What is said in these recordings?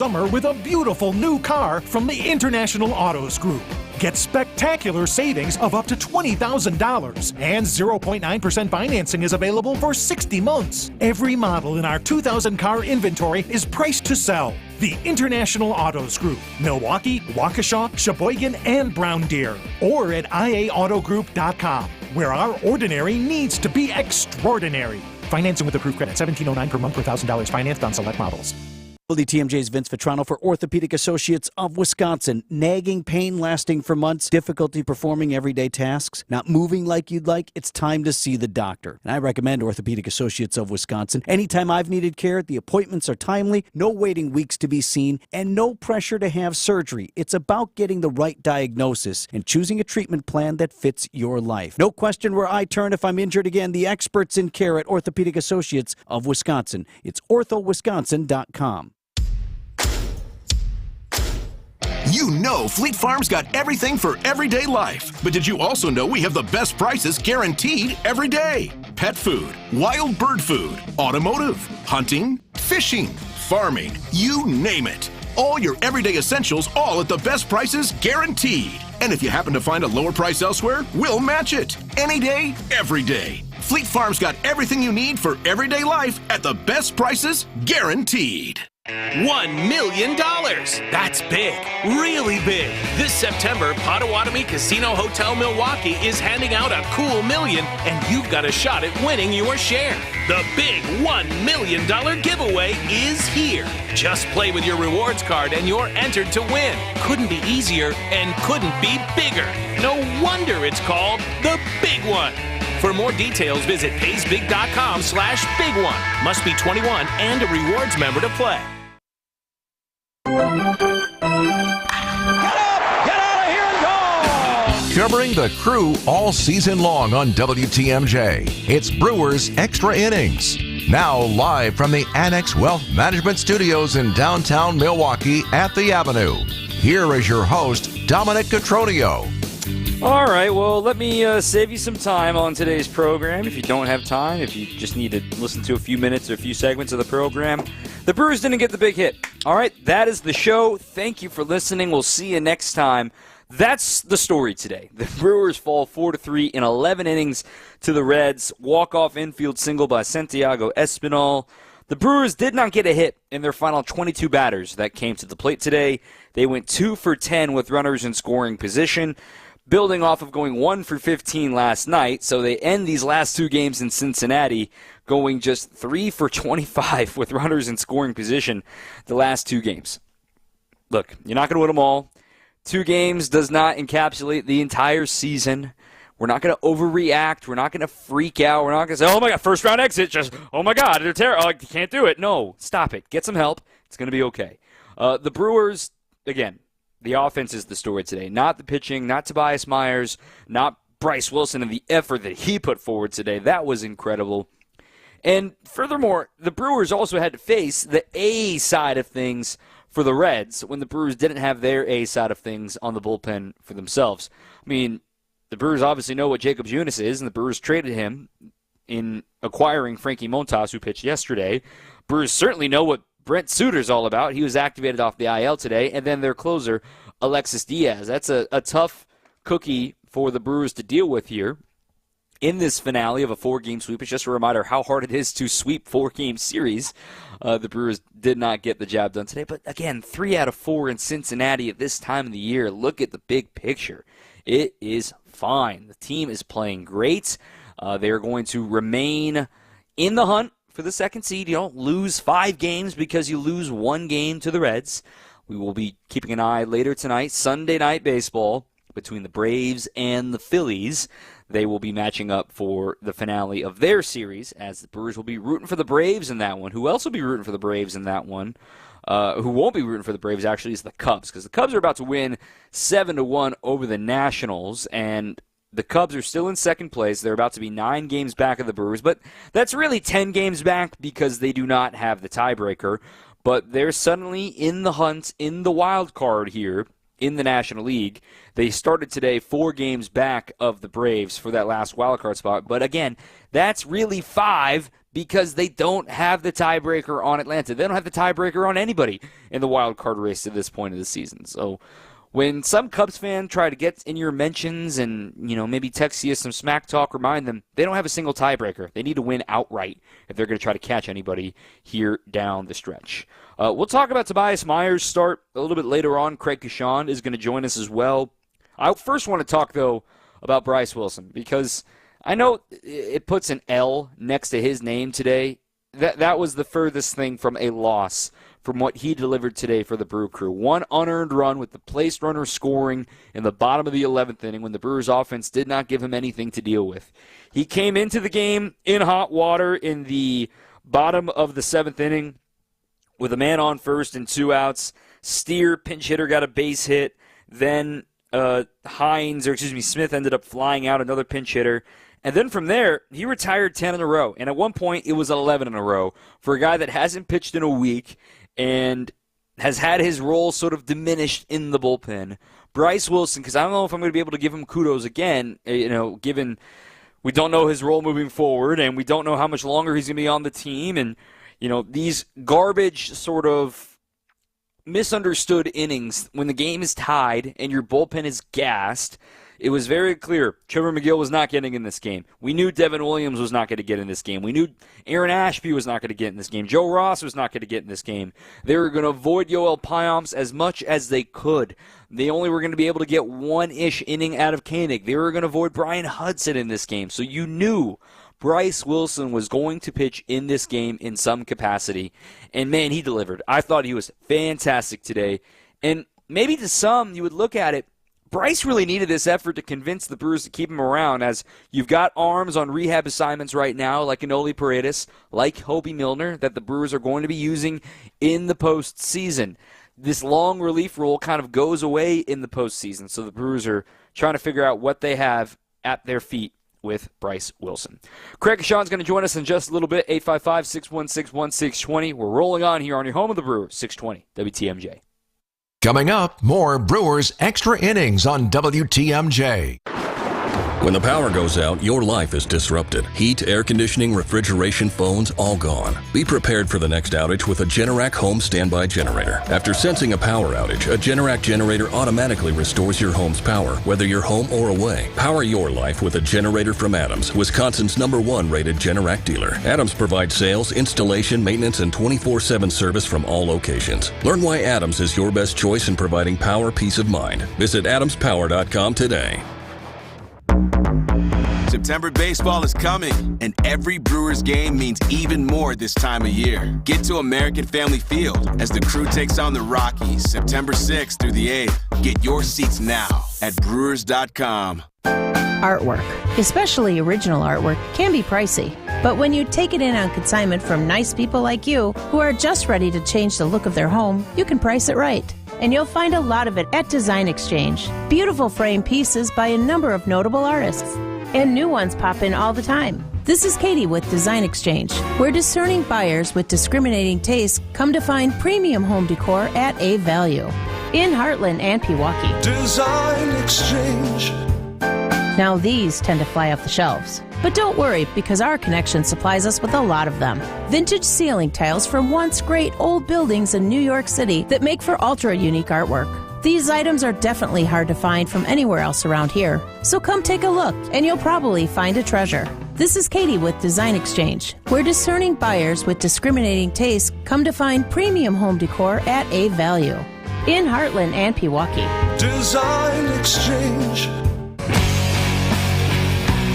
Summer with a beautiful new car from the International Autos Group. Get spectacular savings of up to $20,000, and 0.9% financing is available for 60 months. Every model in our 2,000 car inventory is priced to sell. The International Autos Group, Milwaukee, Waukesha, Sheboygan, and Brown Deer. Or at IAAutogroup.com, where our ordinary needs to be extraordinary. Financing with approved credit, $1,709 per month per $1,000 financed on select models. WTMJ's Vince Vitrano for Orthopedic Associates of Wisconsin. Nagging pain lasting for months, difficulty performing everyday tasks, not moving like you'd like, it's time to see the doctor. And I recommend Orthopedic Associates of Wisconsin. Anytime I've needed care, the appointments are timely, no waiting weeks to be seen, and no pressure to have surgery. It's about getting the right diagnosis and choosing a treatment plan that fits your life. No question where I turn if I'm injured again. The experts in care at Orthopedic Associates of Wisconsin. It's orthowisconsin.com. You know Fleet Farm's got everything for everyday life. But did you also know we have the best prices guaranteed every day? Pet food, wild bird food, automotive, hunting, fishing, farming, you name it. All your everyday essentials, all at the best prices guaranteed. And if you happen to find a lower price elsewhere, we'll match it. Any day, every day. Fleet Farm's got everything you need for everyday life at the best prices guaranteed. $1 million. That's big, really big. This September, Potawatomi Casino Hotel Milwaukee is handing out a cool million, and you've got a shot at winning your share. The big $1 million giveaway is here. Just play with your rewards card and you're entered to win. Couldn't be easier and couldn't be bigger. No wonder it's called the Big One. For more details, visit paysbig.com/big one. Must be 21 and a rewards member to play. Get up! Get out of here and go! Covering the Crew all season long on WTMJ, it's Brewers Extra Innings. Now live from the Annex Wealth Management Studios in downtown Milwaukee at the Avenue. Here is your host, Dominic Cotroneo. All right, well, let me save you some time on today's program. If you don't have time, if you just need to listen to a few minutes or a few segments of the program, the Brewers didn't get the big hit. All right, that is the show. Thank you for listening. We'll see you next time. That's the story today. The Brewers fall 4-3 in 11 innings to the Reds. Walk-off infield single by Santiago Espinal. The Brewers did not get a hit in their final 22 batters that came to the plate today. They went 2 for 10 with runners in scoring position, building off of going 1 for 15 last night. So they end these last two games in Cincinnati going just 3 for 25 with runners in scoring position the last two games. Look, you're not going to win them all. 2 games does not encapsulate the entire season. We're not going to overreact. We're not going to freak out. We're not going to say, oh, my God, first-round exit. Just, oh, my God, they're terrible. I can't do it. No, stop it. Get some help. It's going to be okay. The Brewers, again, the offense is the story today. Not the pitching, not Tobias Myers, not Bryce Wilson and the effort that he put forward today. That was incredible. And furthermore, the Brewers also had to face the A side of things for the Reds when the Brewers didn't have their A side of things on the bullpen for themselves. I mean, the Brewers obviously know what Jacob Junis is, and the Brewers traded him in acquiring Frankie Montas, who pitched yesterday. Brewers certainly know what Brent Suter's all about. He was activated off the IL today. And then their closer, Alexis Diaz. That's a tough cookie for the Brewers to deal with here in this finale of a 4-game sweep. It's just a reminder how hard it is to sweep 4-game series. The Brewers did not get the job done today. But again, 3 out of 4 in Cincinnati at this time of the year. Look at the big picture. It is fine. The team is playing great. They are going to remain in the hunt for the second seed. You don't lose 5 games because you lose 1 game to the Reds. We will be keeping an eye later tonight, Sunday Night Baseball, between the Braves and the Phillies. They will be matching up for the finale of their series, as the Brewers will be rooting for the Braves in that one. Who else will be rooting for the Braves in that one? Who won't be rooting for the Braves, actually, is the Cubs, because the Cubs are about to win 7-1 over the Nationals, and the Cubs are still in second place. They're about to be 9 games back of the Brewers, but that's really 10 games back because they do not have the tiebreaker. But they're suddenly in the hunt, in the wild card here in the National League. They started today 4 games back of the Braves for that last wild card spot. But again, that's really 5 because they don't have the tiebreaker on Atlanta. They don't have the tiebreaker on anybody in the wild card race at this point of the season. So when some Cubs fan try to get in your mentions and, maybe text you some smack talk, remind them they don't have a single tiebreaker. They need to win outright if they're going to try to catch anybody here down the stretch. We'll talk about Tobias Myers' start a little bit later on. Craig Cashon is going to join us as well. I first want to talk, though, about Bryce Wilson, because I know it puts an L next to his name today. That was the furthest thing from a loss from what he delivered today for the Brew Crew. One unearned run with the placed runner scoring in the bottom of the 11th inning when the Brewers offense did not give him anything to deal with. He came into the game in hot water in the bottom of the 7th inning with a man on first and 2 outs. Steer, pinch hitter, got a base hit. Then Smith ended up flying out, another pinch hitter. And then from there, he retired 10 in a row. And at one point, it was 11 in a row for a guy that hasn't pitched in a week and has had his role sort of diminished in the bullpen. Bryce Wilson, because I don't know if I'm going to be able to give him kudos again, given we don't know his role moving forward and we don't know how much longer he's going to be on the team. And, these garbage sort of misunderstood innings when the game is tied and your bullpen is gassed. It was very clear Trevor McGill was not getting in this game. We knew Devin Williams was not going to get in this game. We knew Aaron Ashby was not going to get in this game. Joe Ross was not going to get in this game. They were going to avoid Yoel Payamps as much as they could. They only were going to be able to get one-ish inning out of Koenig. They were going to avoid Brian Hudson in this game. So you knew Bryce Wilson was going to pitch in this game in some capacity. And, man, he delivered. I thought he was fantastic today. And maybe to some, you would look at it, Bryce really needed this effort to convince the Brewers to keep him around, as you've got arms on rehab assignments right now, like Anoli Paredes, like Hobie Milner, that the Brewers are going to be using in the postseason. This long relief role kind of goes away in the postseason, so the Brewers are trying to figure out what they have at their feet with Bryce Wilson. Craig Cashon's going to join us in just a little bit, 855-616-1620. We're rolling on here on your home of the Brewers, 620 WTMJ. Coming up, more Brewers Extra Innings on WTMJ. When the power goes out, your life is disrupted. Heat, air conditioning, refrigeration, phones, all gone. Be prepared for the next outage with a Generac home standby generator. After sensing a power outage, a Generac generator automatically restores your home's power, whether you're home or away. Power your life with a generator from Adams, Wisconsin's #1 rated Generac dealer. Adams provides sales, installation, maintenance, and 24/7 service from all locations. Learn why Adams is your best choice in providing power peace of mind. Visit adamspower.com today. September baseball is coming, and every Brewers game means even more this time of year. Get to American Family Field as the Crew takes on the Rockies September 6th through the 8th. Get your seats now at Brewers.com. Artwork, especially original artwork, can be pricey. But when you take it in on consignment from nice people like you who are just ready to change the look of their home, you can price it right. And you'll find a lot of it at Design Exchange. Beautiful frame pieces by a number of notable artists. And new ones pop in all the time. This is Katie with Design Exchange, where discerning buyers with discriminating tastes come to find premium home decor at a value. In Heartland and Pewaukee. Design Exchange. Now these tend to fly off the shelves. But don't worry, because our connection supplies us with a lot of them. Vintage ceiling tiles from once great old buildings in New York City that make for ultra-unique artwork. These items are definitely hard to find from anywhere else around here. So come take a look, and you'll probably find a treasure. This is Katie with Design Exchange, where discerning buyers with discriminating tastes come to find premium home decor at a value. In Heartland and Pewaukee. Design Exchange.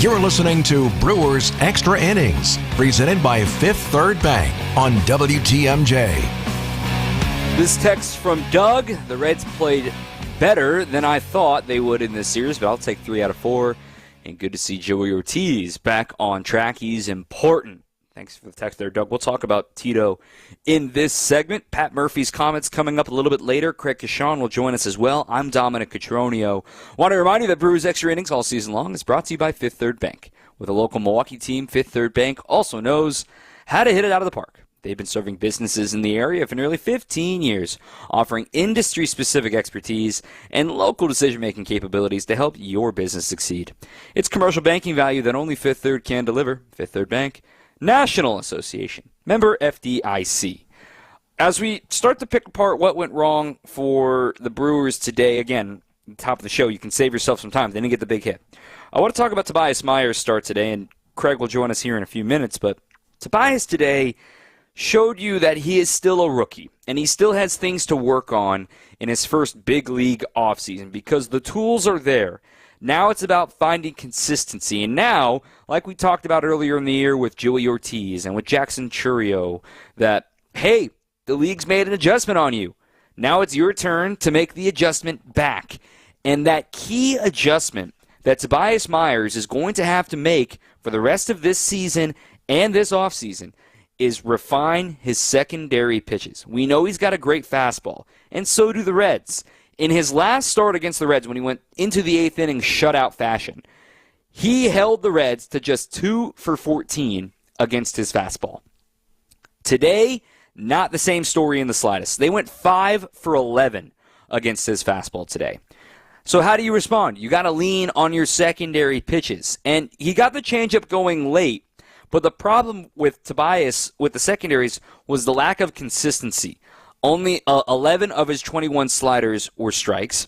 You're listening to Brewers Extra Innings, presented by Fifth Third Bank on WTMJ. This text from Doug: the Reds played better than I thought they would in this series, but I'll take 3 out of 4. And good to see Joey Ortiz back on track. He's important. Thanks for the text there, Doug. We'll talk about Tito in this segment. Pat Murphy's comments coming up a little bit later. Craig Cashon will join us as well. I'm Dominic Cotroneo. Want to remind you that Brewers Extra Innings all season long is brought to you by Fifth Third Bank. With a local Milwaukee team, Fifth Third Bank also knows how to hit it out of the park. They've been serving businesses in the area for nearly 15 years, offering industry-specific expertise and local decision-making capabilities to help your business succeed. It's commercial banking value that only Fifth Third can deliver. Fifth Third Bank, National Association, member FDIC. As we start to pick apart what went wrong for the Brewers today, again, top of the show, you can save yourself some time. They didn't get the big hit. I want to talk about Tobias Myers' start today, and Craig will join us here in a few minutes, but Tobias today showed you that he is still a rookie, and he still has things to work on in his first big league offseason because the tools are there. Now it's about finding consistency. And now, like we talked about earlier in the year with Joey Ortiz and with Jackson Chourio, that, hey, the league's made an adjustment on you. Now it's your turn to make the adjustment back. And that key adjustment that Tobias Myers is going to have to make for the rest of this season and this offseason is refine his secondary pitches. We know he's got a great fastball, and so do the Reds. In his last start against the Reds, when he went into the 8th inning shutout fashion, he held the Reds to just 2 for 14 against his fastball. Today, not the same story in the slightest. They went 5 for 11 against his fastball today. So how do you respond? You got to lean on your secondary pitches. And he got the changeup going late, but the problem with Tobias, with the secondaries, was the lack of consistency. Only 11 of his 21 sliders were strikes.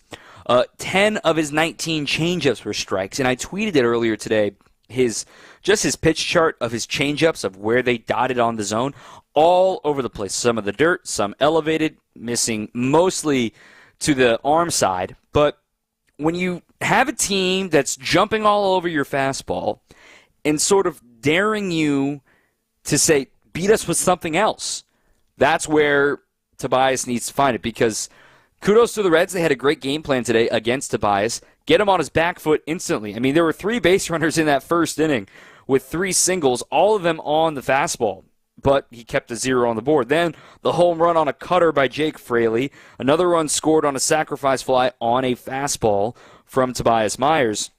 10 of his 19 changeups were strikes. And I tweeted it earlier today, his pitch chart of his changeups, of where they dotted on the zone, all over the place. Some of the dirt, some elevated, missing mostly to the arm side. But when you have a team that's jumping all over your fastball and sort of daring you to say, beat us with something else, that's where Tobias needs to find it, because kudos to the Reds. They had a great game plan today against Tobias. Get him on his back foot instantly. I mean, there were 3 base runners in that first inning with 3 singles, all of them on the fastball, but he kept a 0 on the board. Then the home run on a cutter by Jake Fraley. Another run scored on a sacrifice fly on a fastball from Tobias Myers.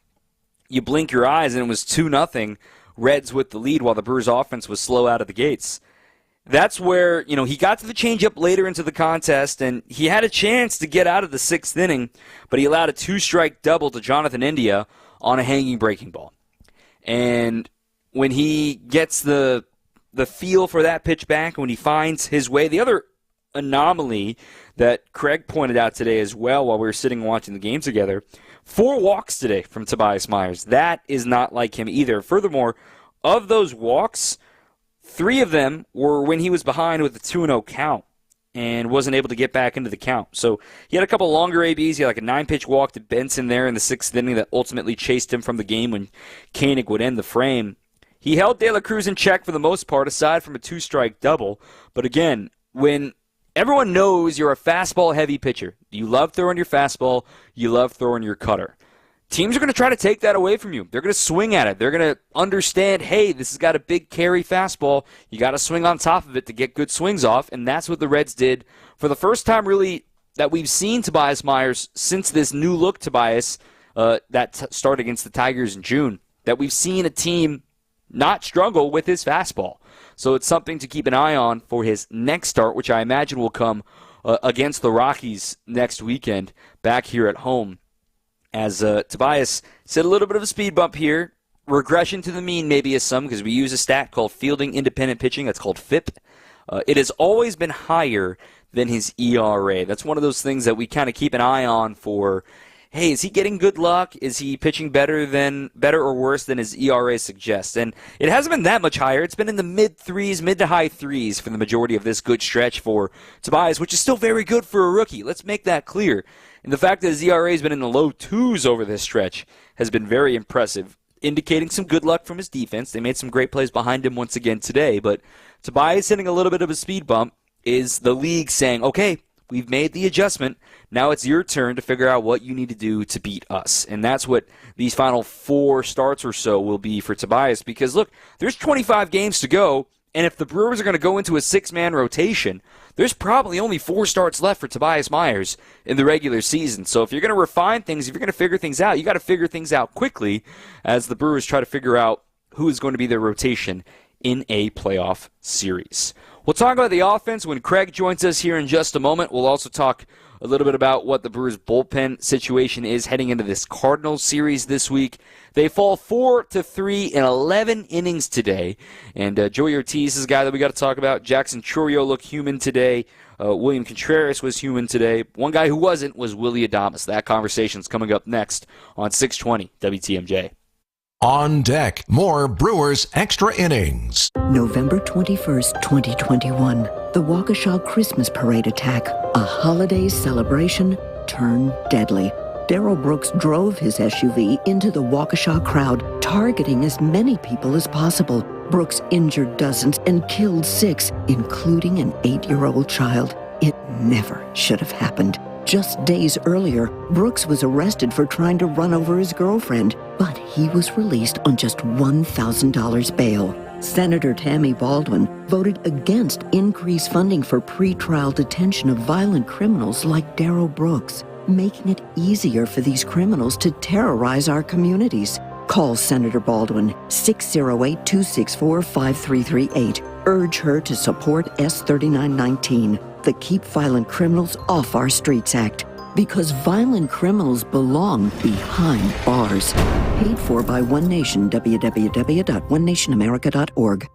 You blink your eyes and it was 2-0 Reds with the lead while the Brewers offense was slow out of the gates. That's where, he got to the changeup later into the contest, and he had a chance to get out of the 6th inning, but he allowed a 2-strike double to Jonathan India on a hanging breaking ball. And when he gets the feel for that pitch back, when he finds his way, the other anomaly that Craig pointed out today as well while we were sitting and watching the game together, 4 walks today from Tobias Myers. That is not like him either. Furthermore, of those walks, 3 of them were when he was behind with a 2-0 count and wasn't able to get back into the count. So he had a couple longer ABs. He had like a 9-pitch walk to Benson there in the 6th inning that ultimately chased him from the game when Koenig would end the frame. He held De La Cruz in check for the most part, aside from a 2-strike double. But again, when everyone knows you're a fastball-heavy pitcher, you love throwing your fastball, you love throwing your cutter. Teams are going to try to take that away from you. They're going to swing at it. They're going to understand, hey, this has got a big carry fastball. You got to swing on top of it to get good swings off, and that's what the Reds did for the first time really that we've seen Tobias Myers since this new look Tobias started against the Tigers in June, that we've seen a team not struggle with his fastball. So it's something to keep an eye on for his next start, which I imagine will come against the Rockies next weekend back here at home. As Tobias said, a little bit of a speed bump here. Regression to the mean maybe is some, because we use a stat called fielding independent pitching. That's called FIP. It has always been higher than his ERA. That's one of those things that we kind of keep an eye on for, hey, is he getting good luck? Is he pitching better or worse than his ERA suggests? And it hasn't been that much higher. It's been in the mid to high threes for the majority of this good stretch for Tobias, which is still very good for a rookie. Let's make that clear. And the fact that his ERA has been in the low 2s over this stretch has been very impressive, indicating some good luck from his defense. They made some great plays behind him once again today, but Tobias hitting a little bit of a speed bump is the league saying, okay, we've made the adjustment. Now it's your turn to figure out what you need to do to beat us. And that's what these final 4 starts or so will be for Tobias, because, look, there's 25 games to go, and if the Brewers are going to go into a 6-man rotation, there's probably only 4 starts left for Tobias Myers in the regular season. So if you're going to refine things, if you're going to figure things out, you got to figure things out quickly as the Brewers try to figure out who is going to be their rotation in a playoff series. We'll talk about the offense when Craig joins us here in just a moment. We'll also talk a little bit about what the Brewers' bullpen situation is heading into this Cardinals series this week. They fall 4-3 in 11 innings today. And Joey Ortiz is a guy that we got to talk about. Jackson Chourio looked human today. William Contreras was human today. One guy who wasn't was Willy Adames. That conversation's coming up next on 620 WTMJ. On deck, more Brewers Extra Innings. November 21st, 2021. The Waukesha Christmas Parade attack. A holiday celebration turned deadly. Darrell Brooks drove his SUV into the Waukesha crowd, targeting as many people as possible. Brooks injured dozens and killed 6, including an 8-year-old child. It never should have happened. Just days earlier, Brooks was arrested for trying to run over his girlfriend, but he was released on just $1,000 bail. Senator Tammy Baldwin voted against increased funding for pretrial detention of violent criminals like Darrell Brooks, making it easier for these criminals to terrorize our communities. Call Senator Baldwin, 608-264-5338. Urge her to support S3919, the Keep Violent Criminals Off Our Streets Act. Because violent criminals belong behind bars. Paid for by One Nation, www.onenationamerica.org.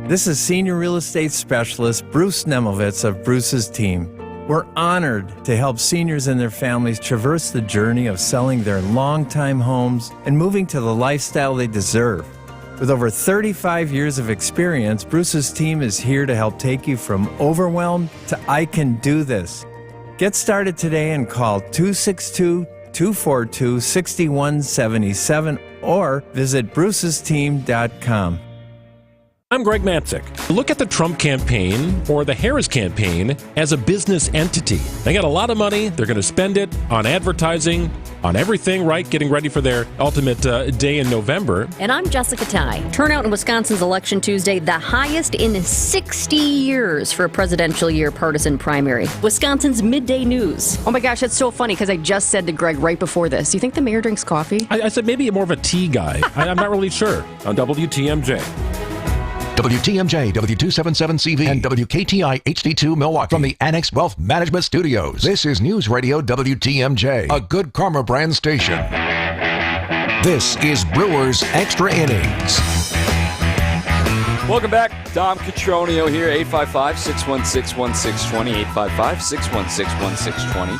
This is Senior Real Estate Specialist Bruce Nemovitz of Bruce's team. We're honored to help seniors and their families traverse the journey of selling their longtime homes and moving to the lifestyle they deserve. With over 35 years of experience, Bruce's team is here to help take you from overwhelmed to I can do this. Get started today and call 262-242-6177 or visit brucesteam.com. I'm Greg Matzik. Look at the Trump campaign or the Harris campaign as a business entity. They got a lot of money. They're going to spend it on advertising, on everything, right? Getting ready for their ultimate day in November. And I'm Jessica Ty. Turnout in Wisconsin's election Tuesday, the highest in 60 years for a presidential year partisan primary. Wisconsin's midday news. Oh my gosh, that's so funny because I just said to Greg right before this, do you think the mayor drinks coffee? I said maybe more of a tea guy. I'm not really sure. On WTMJ. WTMJ, W277CV, and WKTI HD2 Milwaukee. From the Annex Wealth Management Studios, this is News Radio WTMJ, a Good Karma brand station. This is Brewers Extra Innings. Welcome back. Dom Catronio here, 855-616-1620, 855-616-1620.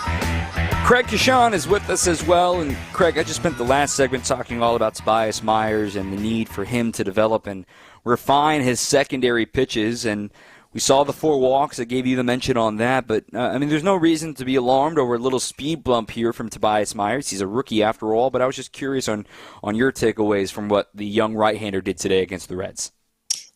Craig Kashan is with us as well. And Craig, I just spent the last segment talking all about Tobias Myers and the need for him to develop and refine his secondary pitches, and we saw the 4 walks. I gave you the mention on that, but there's no reason to be alarmed over a little speed bump here from Tobias Myers. He's a rookie after all, but I was just curious on your takeaways from what the young right-hander did today against the Reds.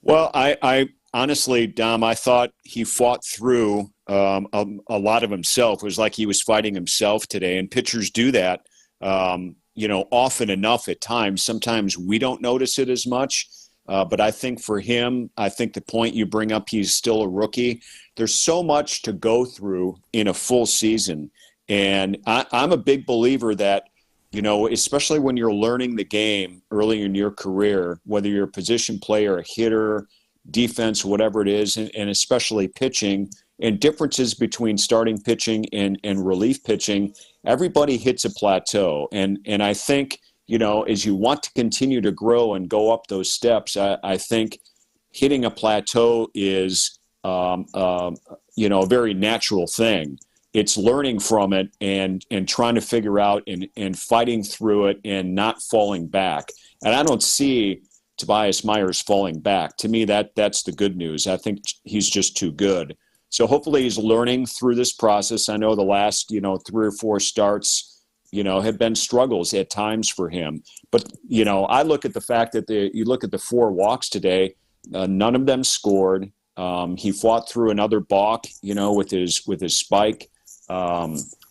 Well, I honestly, Dom, I thought he fought through a lot of himself. It was like he was fighting himself today, and pitchers do that, often enough at times. Sometimes we don't notice it as much. But I think for him, I think the point you bring up, he's still a rookie. There's so much to go through in a full season. And I'm a big believer that, especially when you're learning the game early in your career, whether you're a position player, a hitter, defense, whatever it is, and especially pitching, and differences between starting pitching and relief pitching, everybody hits a plateau. And I think, as you want to continue to grow and go up those steps, I think hitting a plateau is, a very natural thing. It's learning from it and trying to figure out and fighting through it and not falling back. And I don't see Tobias Myers falling back. To me, that's the good news. I think he's just too good. So hopefully he's learning through this process. I know the last, 3 or 4 starts, have been struggles at times for him. But, I look at the fact that you look at the 4 walks today, none of them scored. He fought through another balk, with his spike.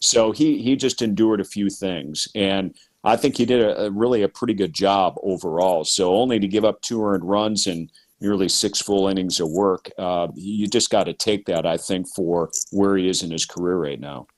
So he just endured a few things. And I think he did a really pretty good job overall. So only to give up 2 earned runs and nearly 6 full innings of work, you just got to take that, I think, for where he is in his career right now.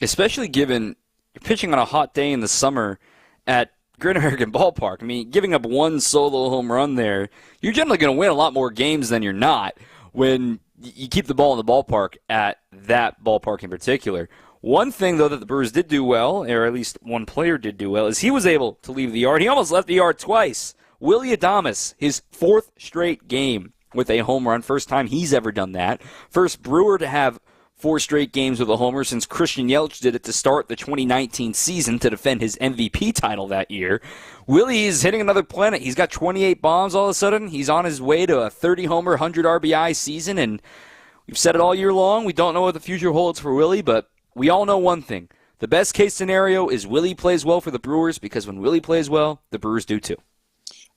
Especially given you're pitching on a hot day in the summer at Great American Ballpark. Giving up 1 solo home run there, you're generally going to win a lot more games than you're not. when you keep the ball in the ballpark at that ballpark in particular. One thing, though, that the Brewers did do well, or at least one player did do well, is he was able to leave the yard. He almost left the yard twice. Willy Adames, his 4th straight game with a home run. First time he's ever done that. First Brewer to have 4 straight games with a homer since Christian Yelich did it to start the 2019 season to defend his MVP title that year. Willie is hitting another planet. He's got 28 bombs all of a sudden. He's on his way to a 30-homer, 100 RBI season, and we've said it all year long. We don't know what the future holds for Willie, but we all know one thing. The best-case scenario is Willie plays well for the Brewers, because when Willie plays well, the Brewers do too.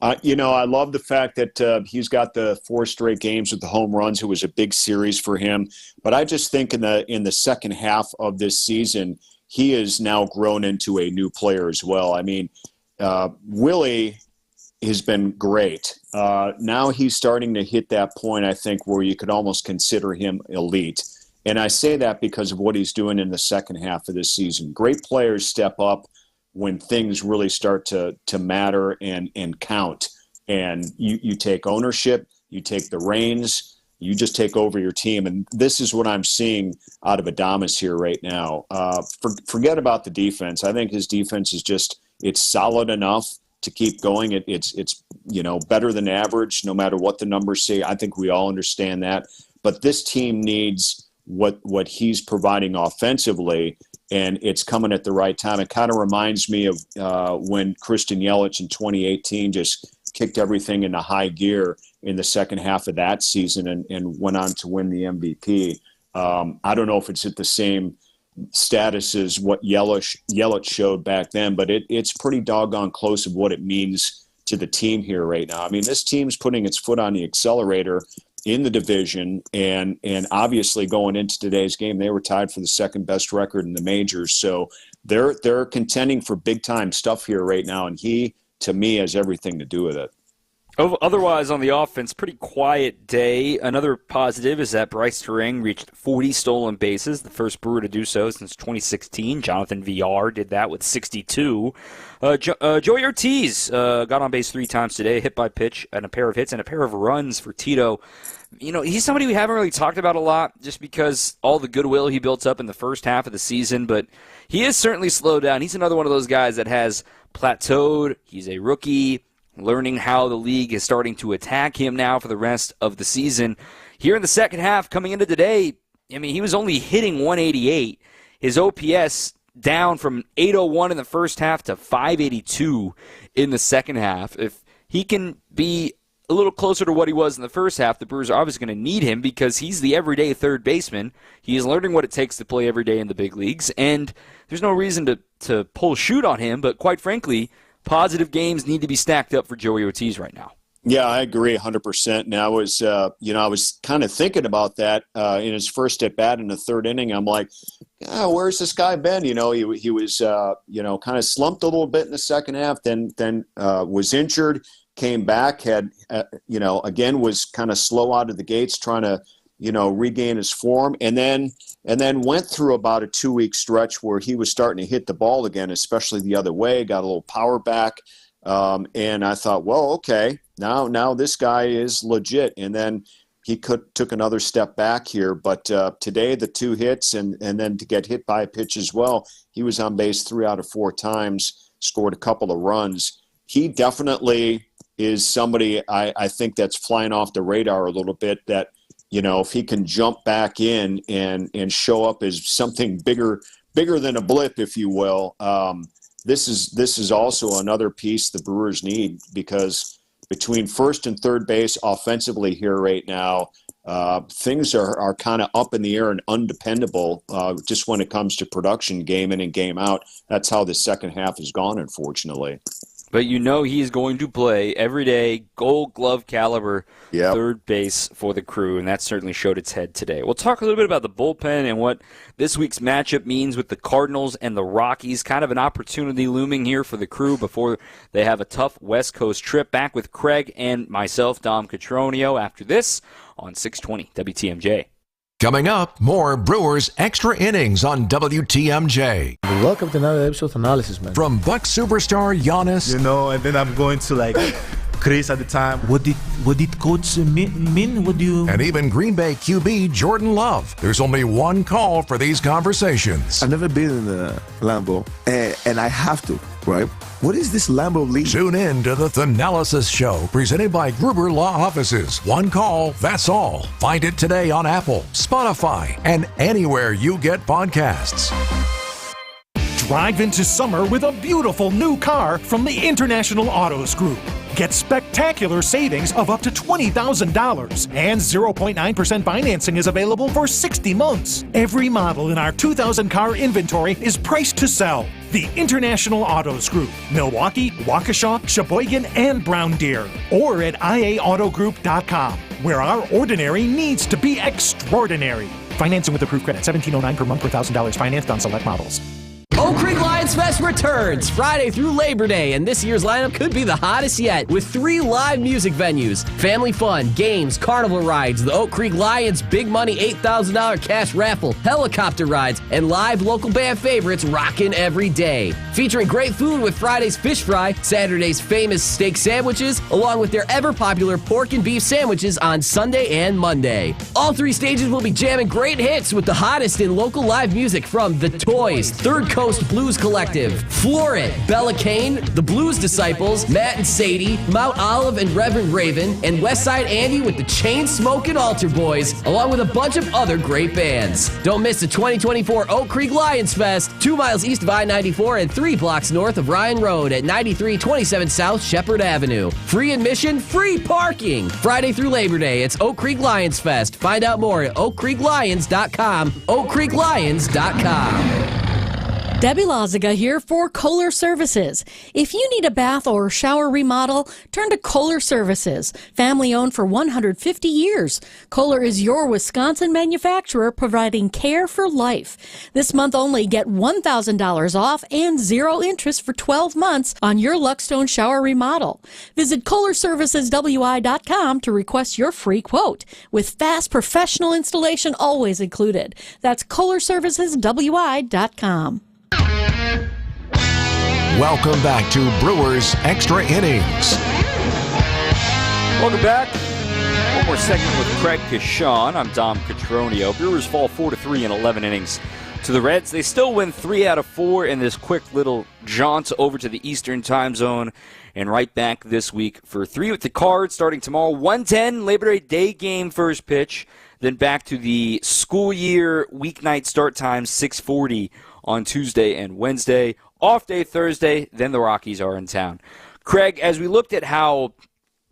I love the fact that he's got the 4 straight games with the home runs. It was a big series for him. But I just think in the second half of this season, he has now grown into a new player as well. I mean, Willie has been great. Now he's starting to hit that point, I think, where you could almost consider him elite. And I say that because of what he's doing in the second half of this season. Great players step up when things really start to matter and count. And you take ownership, you take the reins, you just take over your team. And this is what I'm seeing out of Adames here right now. Forget about the defense. I think his defense is it's solid enough to keep going. It's better than average, no matter what the numbers say. I think we all understand that. But this team needs what he's providing offensively, and it's coming at the right time. It kind of reminds me of when Christian Yelich in 2018 just kicked everything into high gear in the second half of that season and went on to win the MVP. I don't know if it's at the same status as what Yelich showed back then, but it's pretty doggone close of what it means to the team here right now. I mean, this team's putting its foot on the accelerator in the division, and obviously going into today's game, they were tied for the second best record in the majors. So they're contending for big time stuff here right now, and he, to me, has everything to do with it. Otherwise, on the offense, pretty quiet day. Another positive is that Bryce Terang reached 40 stolen bases, the first Brewer to do so since 2016. Jonathan VR did that with 62. Joey Ortiz got on base 3 times today, hit by pitch, and a pair of hits and a pair of runs for Tito. He's somebody we haven't really talked about a lot just because all the goodwill he built up in the first half of the season, but he has certainly slowed down. He's another one of those guys that has plateaued. He's a rookie, learning how the league is starting to attack him now for the rest of the season. Here in the second half, coming into today, he was only hitting 188. His OPS down from 801 in the first half to 582 in the second half. If he can be a little closer to what he was in the first half, the Brewers are obviously going to need him because he's the everyday third baseman. He is learning what it takes to play every day in the big leagues, and there's no reason to pull shoot on him, but quite frankly, positive games need to be stacked up for Joey Ortiz right now. Yeah, I agree 100%. And I was kind of thinking about that in his first at bat in the third inning. I'm like, where's this guy been? He was kind of slumped a little bit in the second half, then was injured, came back, had again was kind of slow out of the gates, trying to regain his form, and then went through about a 2-week stretch where he was starting to hit the ball again, especially the other way, got a little power back. And I thought, well, okay, now this guy is legit. And then he took another step back here. But today, the 2 hits and then to get hit by a pitch as well, he was on base 3 out of 4 times, scored a couple of runs. He definitely is somebody I think that's flying off the radar a little bit, that if he can jump back in and show up as something bigger than a blip, if you will, this is also another piece the Brewers need, because between first and third base offensively here right now, things are kind of up in the air and undependable just when it comes to production, game in and game out. That's how the second half has gone, unfortunately. But he's going to play every day, Gold Glove caliber third base for the Crew, and that certainly showed its head today. We'll talk a little bit about the bullpen and what this week's matchup means with the Cardinals and the Rockies. Kind of an opportunity looming here for the Crew before they have a tough West Coast trip. Back with Craig and myself, Dom Catronio, after this on 620 WTMJ. Coming up, more Brewers Extra Innings on WTMJ. Welcome to another episode of Analysis, man. From Buck superstar Giannis. And then I'm going to Chris at the time. What did coach mean? What do you? And even Green Bay QB Jordan Love. There's only one call for these conversations. I've never been in a Lambeau, and I have to, right? What is this Lambeau league? Tune in to the Thanalysis Show, presented by Gruber Law Offices. One call, that's all. Find it today on Apple, Spotify, and anywhere you get podcasts. Drive into summer with a beautiful new car from the International Autos Group. Get spectacular savings of up to $20,000, and 0.9% financing is available for 60 months. Every model in our 2,000 car inventory is priced to sell. The International Autos Group, Milwaukee, Waukesha, Sheboygan, and Brown Deer. Or at IAAutogroup.com, where our ordinary needs to be extraordinary. Financing with approved credit, $1,709 per month per $1,000 financed on select models. Oak Creek Lions Fest returns Friday through Labor Day, and this year's lineup could be the hottest yet, with 3 live music venues, family fun, games, carnival rides, the Oak Creek Lions big money $8,000 cash raffle, helicopter rides, and live local band favorites rockin' every day. Featuring great food with Friday's fish fry, Saturday's famous steak sandwiches, along with their ever-popular pork and beef sandwiches on Sunday and Monday. All 3 stages will be jamming great hits with the hottest in local live music from The Toys, Third Coast Blues Collective, Florit, Bella Kane, The Blues Disciples, Matt and Sadie, Mount Olive and Reverend Raven, and Westside Andy with the Chain-Smoking Altar Boys, along with a bunch of other great bands. Don't miss the 2024 Oak Creek Lions Fest, 2 miles east of I-94 and 3 blocks north of Ryan Road at 9327 South Shepherd Avenue. Free admission, free parking. Friday through Labor Day, it's Oak Creek Lions Fest. Find out more at oakcreeklions.com, oakcreeklions.com. Debbie Laziga here for Kohler Services. If you need a bath or shower remodel, turn to Kohler Services. Family owned for 150 years. Kohler is your Wisconsin manufacturer providing care for life. This month only, get $1,000 off and 0 interest for 12 months on your Luckstone shower remodel. Visit KohlerServicesWI.com to request your free quote, with fast professional installation always included. That's KohlerServicesWI.com. Welcome back to Brewers Extra Innings. Welcome back. One more segment with Craig Kishon. I'm Dom Catronio. Brewers fall 4-3 in 11 innings to the Reds. They still win 3 out of 4 in this quick little jaunt over to the Eastern time zone and right back this week for 3 with the Cards starting tomorrow. 1:10 Labor Day game first pitch. Then back to the school year weeknight start time, 6:40 on Tuesday and Wednesday. Off day Thursday, then the Rockies are in town. Craig, as we looked at how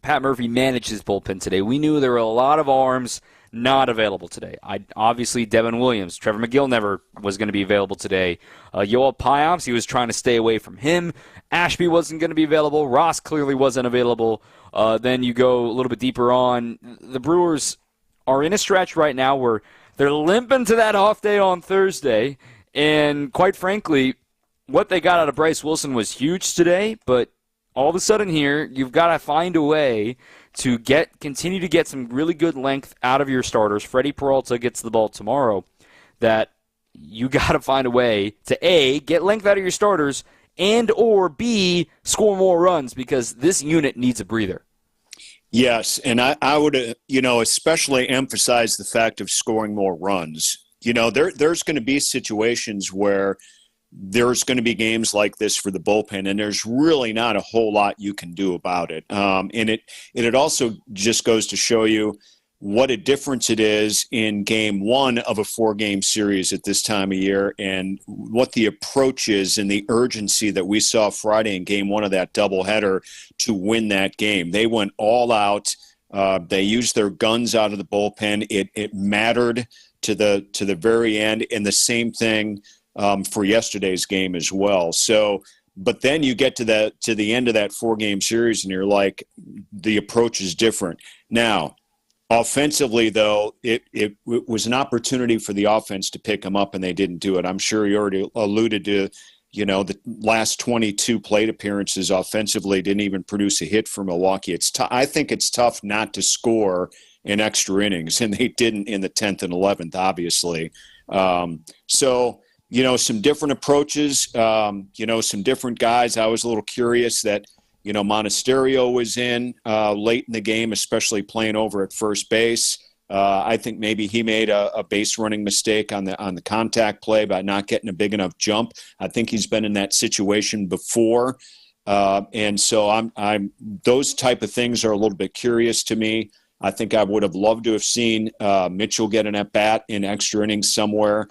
Pat Murphy managed his bullpen today, we knew there were a lot of arms not available today. Obviously, Devin Williams, Trevor McGill never was going to be available today. Yoel Payamps, he was trying to stay away from him. Ashby wasn't going to be available. Ross clearly wasn't available. Then you go a little bit deeper on. The Brewers are in a stretch right now where they're limping to that off day on Thursday. And quite frankly, what they got out of Bryce Wilson was huge today, but all of a sudden here, you've got to find a way to continue to get some really good length out of your starters. Freddie Peralta gets the ball tomorrow. That you got to find a way to A, get length out of your starters, and or B, score more runs, because this unit needs a breather. Yes, and I would, especially emphasize the fact of scoring more runs. There's going to be situations where there's going to be games like this for the bullpen, and there's really not a whole lot you can do about it. And it also just goes to show you what a difference it is in game 1 of a 4-game series at this time of year, and what the approach is and the urgency that we saw Friday in game 1 of that doubleheader to win that game. They went all out. They used their guns out of the bullpen. It mattered to the very end, and the same thing for yesterday's game as well. So, but then you get to the end of that 4-game series, and you're like, the approach is different. Now, offensively, though, it was an opportunity for the offense to pick them up, and they didn't do it. I'm sure you already alluded to, the last 22 plate appearances offensively didn't even produce a hit for Milwaukee. I think it's tough not to score in extra innings, and they didn't in the 10th and 11th, obviously. So, some different approaches, some different guys. I was a little curious that, Monasterio was in late in the game, especially playing over at first base. I think maybe he made a base running mistake on the contact play by not getting a big enough jump. I think he's been in that situation before. And so I'm those type of things are a little bit curious to me. I think I would have loved to have seen Mitchell get an at-bat in extra innings somewhere.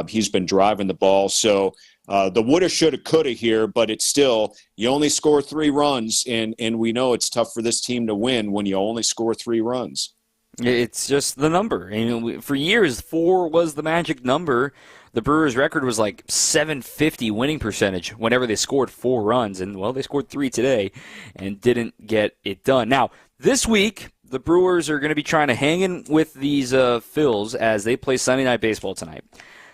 He's been driving the ball. So the woulda, shoulda, coulda here, but it's still, you only score 3 runs, and we know it's tough for this team to win when you only score 3 runs. It's just the number. For years, 4 was the magic number. The Brewers' record was like 750 winning percentage whenever they scored 4 runs, and, well, they scored 3 today and didn't get it done. Now, this week, the Brewers are going to be trying to hang in with these Phils as they play Sunday Night Baseball tonight.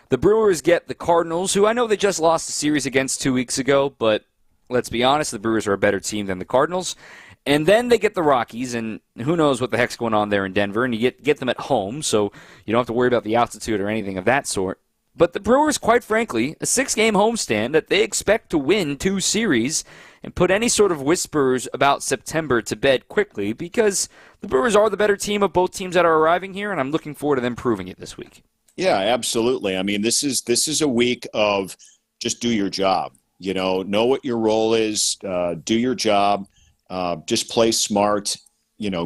The Brewers get the Cardinals, who I know they just lost a series against 2 weeks ago, but let's be honest, the Brewers are a better team than the Cardinals. And then they get the Rockies, and who knows what the heck's going on there in Denver, and you get them at home, so you don't have to worry about the altitude or anything of that sort. But the Brewers, quite frankly, a 6-game homestand that they expect to win 2 series and put any sort of whispers about September to bed quickly, because the Brewers are the better team of both teams that are arriving here, and I'm looking forward to them proving it this week. Yeah, absolutely. I mean, this is a week of just do your job. Know what your role is, do your job. Just play smart,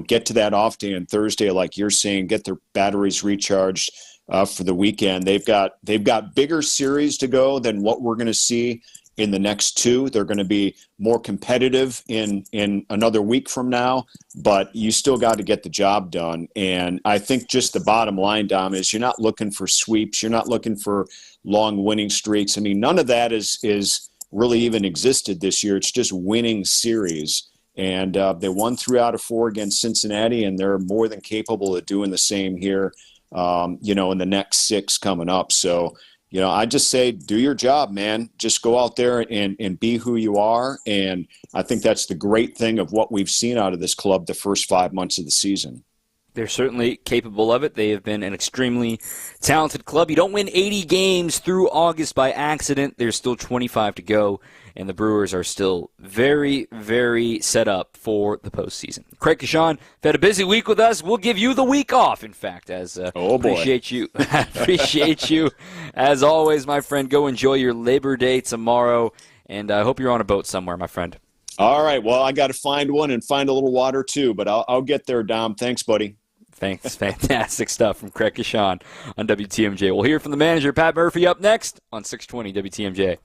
get to that off day on Thursday, like you're saying, get their batteries recharged for the weekend. They've got bigger series to go than what we're going to see in the next 2. They're going to be more competitive in another week from now, but you still got to get the job done. And I think just the bottom line, Dom, is you're not looking for sweeps. You're not looking for long winning streaks. I mean, none of that is really even existed this year. It's just winning series. And they won 3 out of 4 against Cincinnati, and they're more than capable of doing the same here, in the next 6 coming up. So, I just say do your job, man. Just go out there and be who you are. And I think that's the great thing of what we've seen out of this club the first 5 months of the season. They're certainly capable of it. They have been an extremely talented club. You don't win 80 games through August by accident. There's still 25 to go, and the Brewers are still very, very set up for the postseason. Craig Kashan had a busy week with us. We'll give you the week off, in fact, as appreciate you. Appreciate you. As always, my friend, go enjoy your Labor Day tomorrow, and I hope you're on a boat somewhere, my friend. All right. Well, I got to find one and find a little water, too, but I'll get there, Dom. Thanks, buddy. Thanks. Fantastic stuff from Craig Kashan on WTMJ. We'll hear from the manager, Pat Murphy, up next on 620 WTMJ.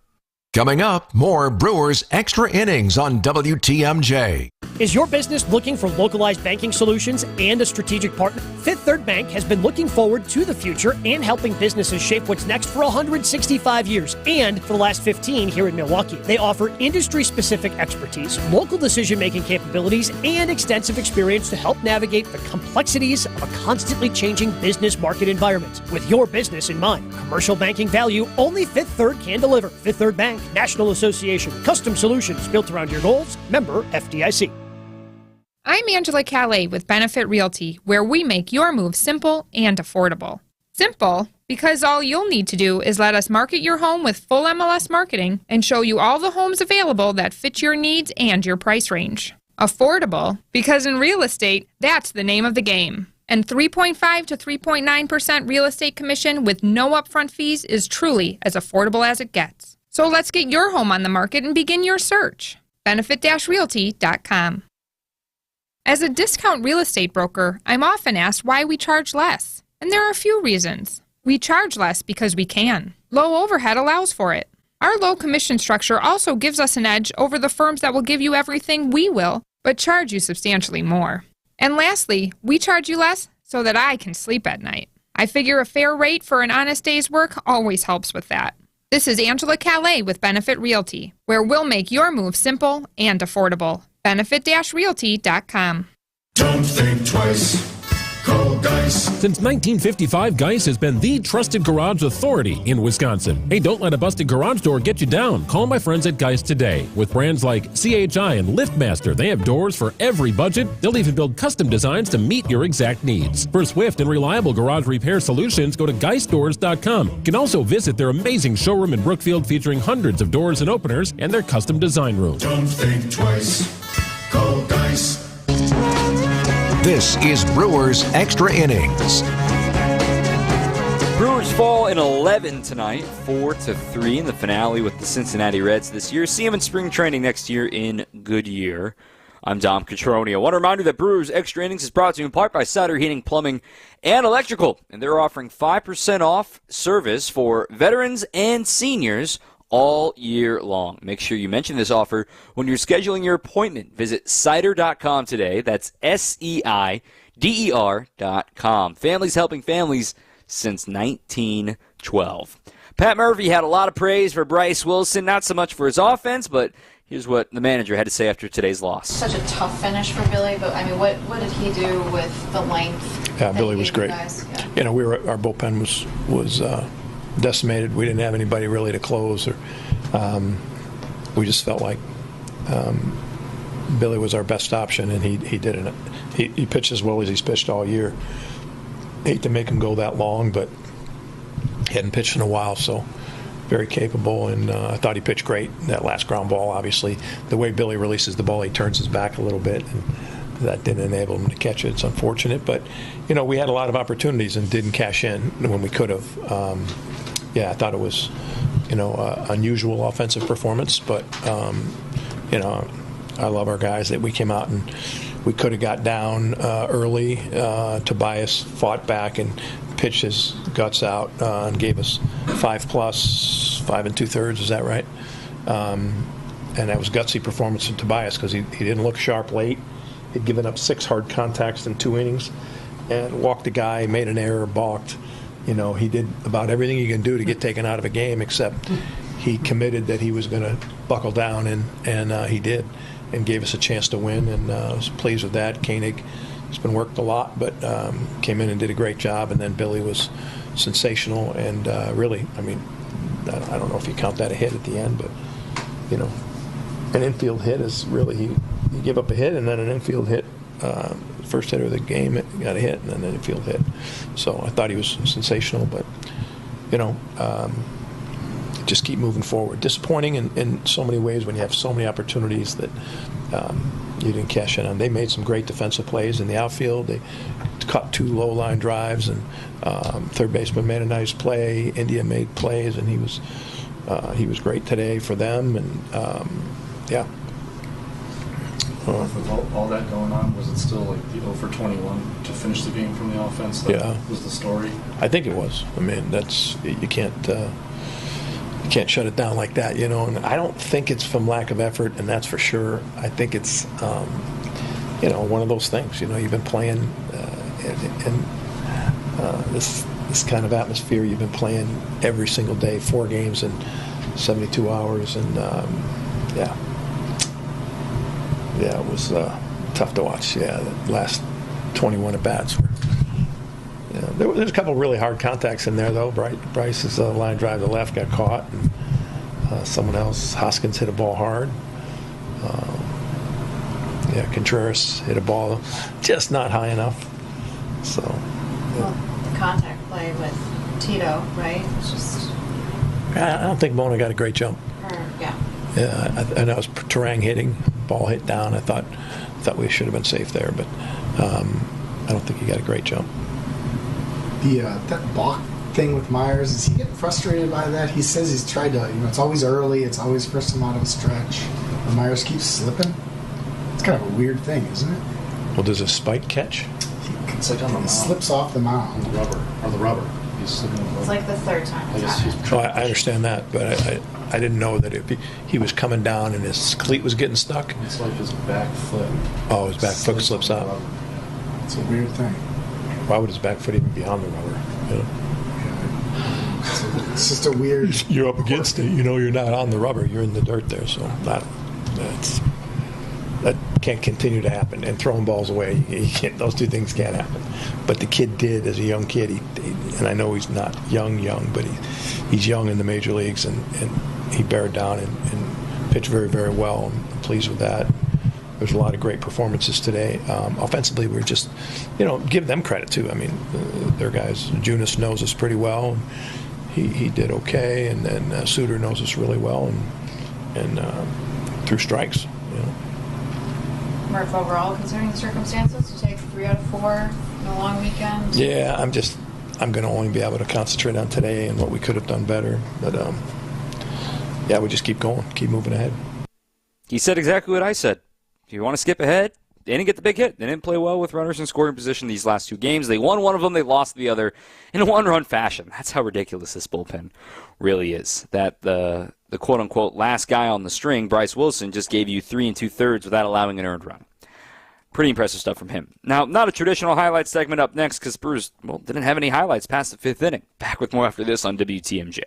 Coming up, more Brewers Extra Innings on WTMJ. Is your business looking for localized banking solutions and a strategic partner? Fifth Third Bank has been looking forward to the future and helping businesses shape what's next for 165 years and for the last 15 here in Milwaukee. They offer industry-specific expertise, local decision-making capabilities, and extensive experience to help navigate the complexities of a constantly changing business market environment. With your business in mind, commercial banking value only Fifth Third can deliver. Fifth Third Bank, National Association, custom solutions built around your goals, member FDIC. I'm Angela Calais with Benefit Realty, where we make your move simple and affordable. Simple, because all you'll need to do is let us market your home with full MLS marketing and show you all the homes available that fit your needs and your price range. Affordable, because in real estate, that's the name of the game. And 3.5 to 3.9% real estate commission with no upfront fees is truly as affordable as it gets. So let's get your home on the market and begin your search. Benefit-realty.com. As a discount real estate broker, I'm often asked why we charge less. And there are a few reasons. We charge less because we can. Low overhead allows for it. Our low commission structure also gives us an edge over the firms that will give you everything we will, but charge you substantially more. And lastly, we charge you less so that I can sleep at night. I figure a fair rate for an honest day's work always helps with that. This is Angela Calais with Benefit Realty, where we'll make your move simple and affordable. Benefit-realty.com. Don't think twice. Call Geis. Since 1955, Geis has been the trusted garage authority in Wisconsin. Hey, don't let a busted garage door get you down. Call my friends at Geis today. With brands like CHI and LiftMaster, they have doors for every budget. They'll even build custom designs to meet your exact needs. For swift and reliable garage repair solutions, go to geisdoors.com. You can also visit their amazing showroom in Brookfield featuring hundreds of doors and openers and their custom design room. Don't think twice. Go Dice. This is Brewers Extra Innings. Brewers fall in 11 tonight, 4-3 in the finale with the Cincinnati Reds this year. See them in spring training next year in Goodyear. I'm Dom Catroni. I want to remind you that Brewers Extra Innings is brought to you in part by Sutter Heating, Plumbing, and Electrical. And they're offering 5% off service for veterans and seniors all year long. Make sure you mention this offer when you're scheduling your appointment. Visit Cider.com today. That's SEIDER.com. Families helping families since 1912. Pat Murphy had a lot of praise for Bryce Wilson, not so much for his offense, but here's what the manager had to say after today's loss. Such a tough finish for Billy, but I mean, what did he do with the length? Yeah, Billy was great. Yeah. You know, our bullpen was decimated. We didn't have anybody really to close, or we just felt like Billy was our best option, and he did it. He pitched as well as he's pitched all year. Hate to make him go that long, but he hadn't pitched in a while, so very capable, and I thought he pitched great. That last ground ball, obviously, the way Billy releases the ball, he turns his back a little bit, and that didn't enable him to catch it. It's unfortunate, but you know, we had a lot of opportunities and didn't cash in when we could have. Yeah, I thought it was, you know, unusual offensive performance, but you know, I love our guys that we came out and we could have got down early. Tobias fought back and pitched his guts out and gave us 5+, 5 2/3. Is that right? And that was gutsy performance from Tobias because he didn't look sharp late. He'd given up 6 hard contacts in 2 innings and walked a guy, made an error, balked. You know, he did about everything he can do to get taken out of a game, except he committed that he was going to buckle down, and he did, and gave us a chance to win, and I was pleased with that. Koenig has been worked a lot, but came in and did a great job, and then Billy was sensational, and really, I mean, I don't know if you count that a hit at the end, but, you know, an infield hit is really, you give up a hit, and then an infield hit, first hitter of the game got a hit, and then an infield hit. So I thought he was sensational, but, you know, just keep moving forward. Disappointing in so many ways when you have so many opportunities that you didn't cash in on. They made some great defensive plays in the outfield. They caught 2 low-line drives, and third baseman made a nice play. India made plays, and he was great today for them, and yeah. With all that going on, was it still like the 0 for 21 to finish the game from the offense? That was the story? I think it was. I mean, that's, you can't shut it down like that, you know. And I don't think it's from lack of effort, and that's for sure. I think it's, you know, one of those things. You know, you've been playing in this kind of atmosphere. You've been playing every single day, 4 games in 72 hours, and yeah, it was tough to watch. Yeah, the last 21 at bats were. Yeah, there's a couple of really hard contacts in there, though. Bryce's line drive to left got caught, and someone else, Hoskins, hit a ball hard. Contreras hit a ball just not high enough. So. Yeah. Well, the contact play with Tito, right? It's just. I don't think Mona got a great jump. Yeah. Yeah, and that was Terang hitting. Ball hit down. I thought we should have been safe there, but I don't think he got a great jump. That balk thing with Myers, is he getting frustrated by that? He says he's tried to, you know, it's always early, it's always first him out of a stretch, and Myers keeps slipping. It's kind of a weird thing, isn't it? Well, does a spike catch? It's like on the mound. Slips off the mound. On the rubber. He's slipping on the rubber. It's like the 3rd time it's happened. I understand that, but I didn't know that he was coming down and his cleat was getting stuck. It's like his back foot. Oh, his back foot slips out. It's a weird thing. Why would his back foot even be on the rubber? You know? It's just a weird. You're up against it. You know, you're not on the rubber. You're in the dirt there. So that can't continue to happen. And throwing balls away, those 2 things can't happen. But the kid did as a young kid. And I know he's not young, but he's young in the major leagues, and he bared down and pitched very, very well. I'm pleased with that. There's a lot of great performances today. Offensively, we're just, you know, give them credit too. I mean, their guys, Junis knows us pretty well. He did okay, and then Suter knows us really well, and threw strikes. You know. Murph overall, considering the circumstances, to take 3 out of 4 in a long weekend? Yeah, I'm going to only be able to concentrate on today and what we could have done better. But, yeah, we just keep going, keep moving ahead. He said exactly what I said. If you want to skip ahead, they didn't get the big hit. They didn't play well with runners in scoring position these last 2 games. They won one of them, they lost the other in a one-run fashion. That's how ridiculous this bullpen really is. That the quote-unquote last guy on the string, Bryce Wilson, just gave you 3 2/3 without allowing an earned run. Pretty impressive stuff from him. Now, not a traditional highlight segment up next because Brewers, didn't have any highlights past the 5th inning. Back with more after this on WTMJ.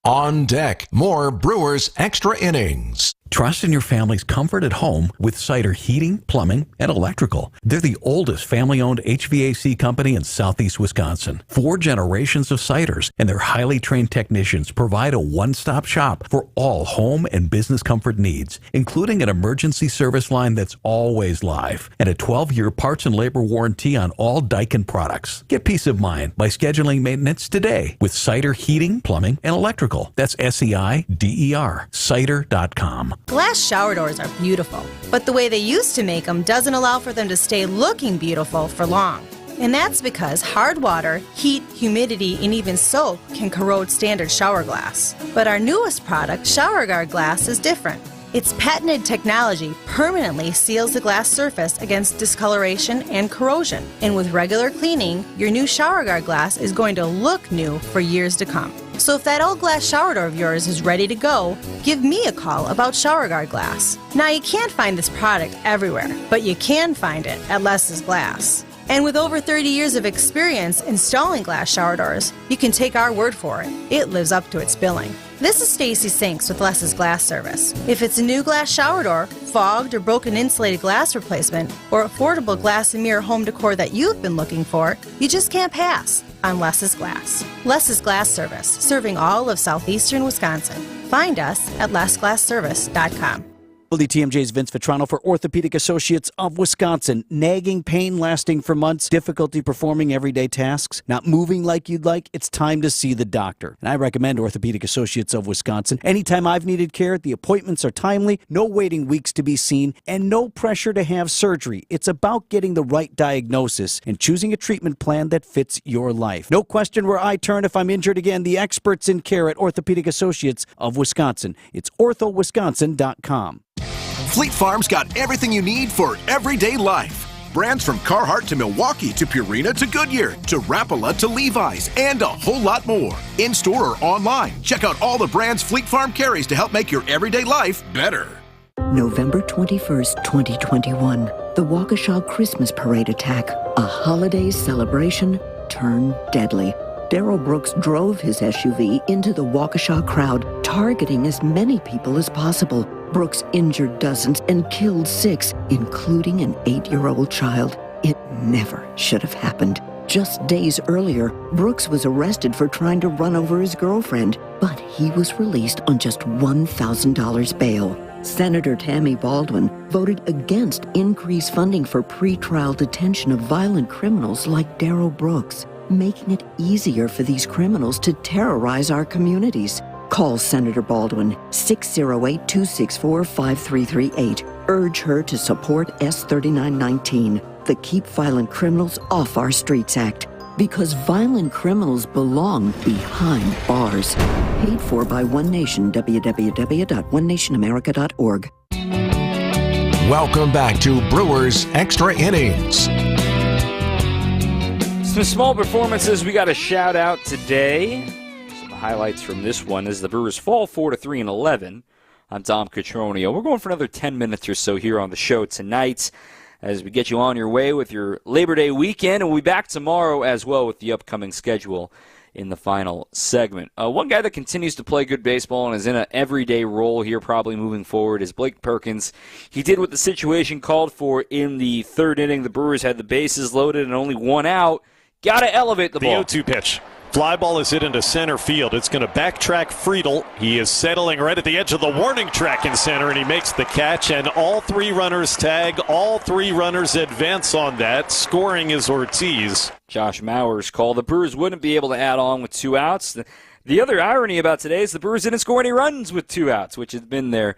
On deck, more Brewers Extra Innings. Trust in your family's comfort at home with Cider Heating, Plumbing, and Electrical. They're the oldest family-owned HVAC company in southeast Wisconsin. 4 generations of Ciders, and their highly trained technicians provide a one-stop shop for all home and business comfort needs, including an emergency service line that's always live and a 12-year parts and labor warranty on all Daikin products. Get peace of mind by scheduling maintenance today with Cider Heating, Plumbing, and Electrical. That's SEIDER, cider.com. Glass shower doors are beautiful, but the way they used to make them doesn't allow for them to stay looking beautiful for long. And that's because hard water, heat, humidity, and even soap can corrode standard shower glass. But our newest product, ShowerGuard Glass, is different. Its patented technology permanently seals the glass surface against discoloration and corrosion. And with regular cleaning, your new ShowerGuard glass is going to look new for years to come. So if that old glass shower door of yours is ready to go, give me a call about ShowerGuard Glass. Now, you can't find this product everywhere, but you can find it at Les's Glass. And with over 30 years of experience installing glass shower doors, you can take our word for it. It lives up to its billing. This is Stacy Sinks with Les's Glass Service. If it's a new glass shower door, fogged or broken insulated glass replacement, or affordable glass and mirror home decor that you've been looking for, you just can't pass on Les's Glass. Les's Glass Service, serving all of southeastern Wisconsin. Find us at lesglassservice.com. WTMJ's Vince Vitrano for Orthopedic Associates of Wisconsin. Nagging pain lasting for months, difficulty performing everyday tasks, not moving like you'd like, it's time to see the doctor. And I recommend Orthopedic Associates of Wisconsin. Anytime I've needed care, the appointments are timely, no waiting weeks to be seen, and no pressure to have surgery. It's about getting the right diagnosis and choosing a treatment plan that fits your life. No question where I turn if I'm injured again. The experts in care at Orthopedic Associates of Wisconsin. It's orthowisconsin.com. Fleet Farm's got everything you need for everyday life. Brands from Carhartt to Milwaukee to Purina to Goodyear to Rapala to Levi's and a whole lot more. In-store or online, check out all the brands Fleet Farm carries to help make your everyday life better. November 21st, 2021. The Waukesha Christmas Parade attack. A holiday celebration turned deadly. Darrell Brooks drove his SUV into the Waukesha crowd, targeting as many people as possible. Brooks injured dozens and killed 6, including an 8-year-old child. It never should have happened. Just days earlier, Brooks was arrested for trying to run over his girlfriend, but he was released on just $1,000 bail. Senator Tammy Baldwin voted against increased funding for pretrial detention of violent criminals like Darrell Brooks, making it easier for these criminals to terrorize our communities. Call Senator Baldwin, 608-264-5338. Urge her to support S3919, the Keep Violent Criminals Off Our Streets Act. Because violent criminals belong behind bars. Paid for by One Nation, www.onenationamerica.org. Welcome back to Brewers Extra Innings. Some small performances we got to shout out today. Some highlights from this one as the Brewers fall 4-3 in 11. I'm Dom Cotroneo. We're going for another 10 minutes or so here on the show tonight as we get you on your way with your Labor Day weekend. And we'll be back tomorrow as well with the upcoming schedule in the final segment. One guy that continues to play good baseball and is in an everyday role here probably moving forward is Blake Perkins. He did what the situation called for in the third inning. The Brewers had the bases loaded and only one out. Got to elevate the ball. The 0-2 pitch. Fly ball is hit into center field. It's going to backtrack Friedel. He is settling right at the edge of the warning track in center, and he makes the catch. And all 3 runners tag. All 3 runners advance on that. Scoring is Ortiz. Josh Mauer's call. The Brewers wouldn't be able to add on with 2 outs. The other irony about today is the Brewers didn't score any runs with 2 outs, which has been their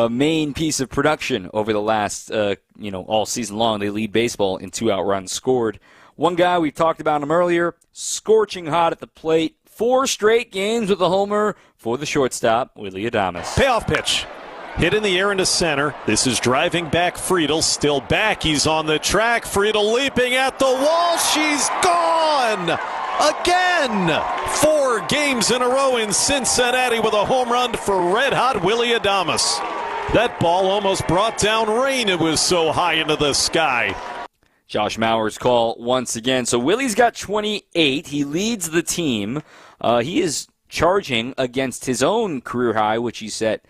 main piece of production over the last, all season long. They lead baseball in 2-out runs scored. One guy, we've talked about him earlier, scorching hot at the plate. 4 straight games with a homer for the shortstop, Willy Adames. Payoff pitch. Hit in the air into center. This is driving back Friedel. Still back. He's on the track. Friedel leaping at the wall. She's gone! Again! 4 games in a row in Cincinnati with a home run for red-hot Willy Adames. That ball almost brought down rain. It was so high into the sky. Josh Mauer's call once again. So Willie's got 28. He leads the team. He is charging against his own career high, which he set